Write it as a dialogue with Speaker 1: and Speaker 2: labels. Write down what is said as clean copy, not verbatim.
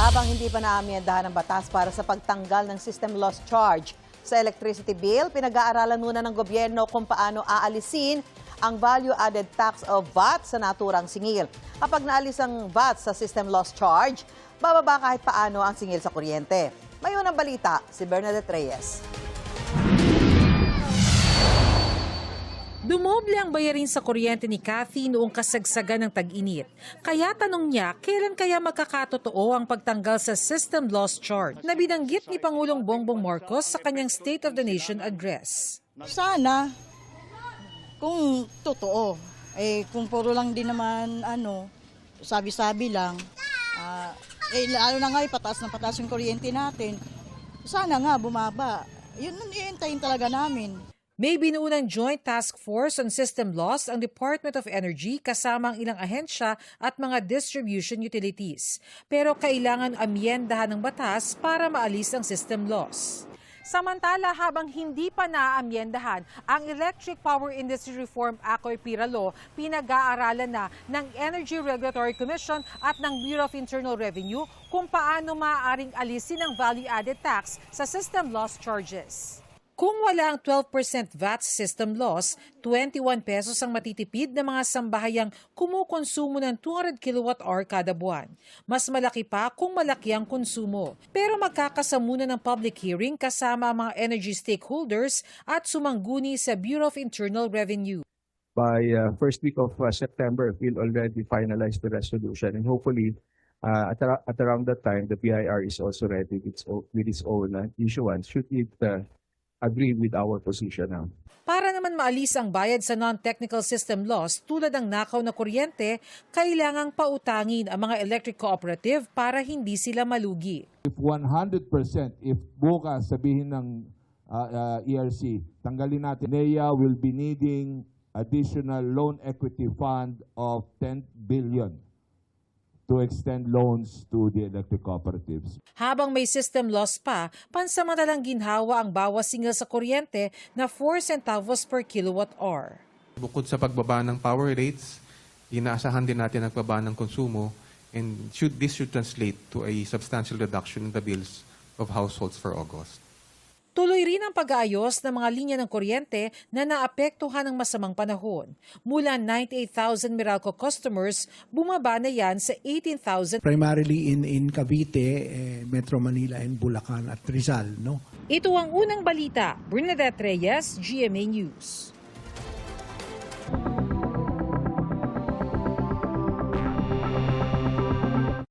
Speaker 1: Habang hindi pa naamyendahan ang batas para sa pagtanggal ng system loss charge sa electricity bill, pinag-aaralan muna ng gobyerno kung paano aalisin ang value-added tax o VAT sa naturang singil. Kapag naalis ang VAT sa system loss charge, bababa kahit paano ang singil sa kuryente. May unang balita, si Bernadette Reyes.
Speaker 2: Dumoble ang bayarin sa kuryente ni Cathy noong kasagsagan ng tag-init. Kaya tanong niya, kailan kaya magkakatotoo ang pagtanggal sa system loss charge na binanggit ni Pangulong Bongbong Marcos sa kanyang State of the Nation address.
Speaker 3: Sana, kung totoo, kung puro lang din naman, sabi-sabi lang, lalo na nga pataas ng pataas yung kuryente natin, sana nga bumaba. Yun iintayin talaga namin.
Speaker 2: May binuunang Joint Task Force on System Loss ang Department of Energy kasama ang ilang ahensya at mga distribution utilities. Pero kailangan amyendahan ng batas para maalis ang system loss. Samantala, habang hindi pa naaamyendahan ang Electric Power Industry Reform Act o EPIRA Law, pinag-aaralan na ng Energy Regulatory Commission at ng Bureau of Internal Revenue kung paano maaaring alisin ang value-added tax sa system loss charges. Kung wala ang 12% VAT system loss, 21 pesos ang matitipid ng mga sambahayang kumukonsumo ng 200 kWh kada buwan. Mas malaki pa kung malaki ang konsumo. Pero magkakasamuna ng public hearing kasama ang mga energy stakeholders at sumangguni sa Bureau of Internal Revenue.
Speaker 4: By first week of September, we'll already finalize the resolution, and hopefully at around that time, the BIR is also ready with its own issuance should it agree with our position now.
Speaker 2: Para naman maalis ang bayad sa non-technical system loss tulad ng nakaw na kuryente, kailangang pautangin ang mga electric cooperative para hindi sila malugi.
Speaker 5: If 100%, if bukas sabihin ng ERC, tanggalin natin, NEA will be needing additional loan equity fund of 10 billion to extend loans to the electric cooperatives.
Speaker 2: Habang may system loss pa, pansamantalang ginhawa ang bawas singil sa kuryente na 4 centavos per kilowatt-hour.
Speaker 6: Bukod sa pagbaba ng power rates, inaasahan din natin ang pagbaba ng konsumo, and this should translate to a substantial reduction in the bills of households for August.
Speaker 2: Tuloy rin ang pag-aayos ng mga linya ng kuryente na naapektuhan ng masamang panahon. Mula 98,000 Meralco customers, bumaba na yan sa 18,000.
Speaker 7: Primarily in Cavite, Metro Manila, and Bulacan at Rizal. No?
Speaker 2: Ito ang unang balita. Bernadette Reyes, GMA News.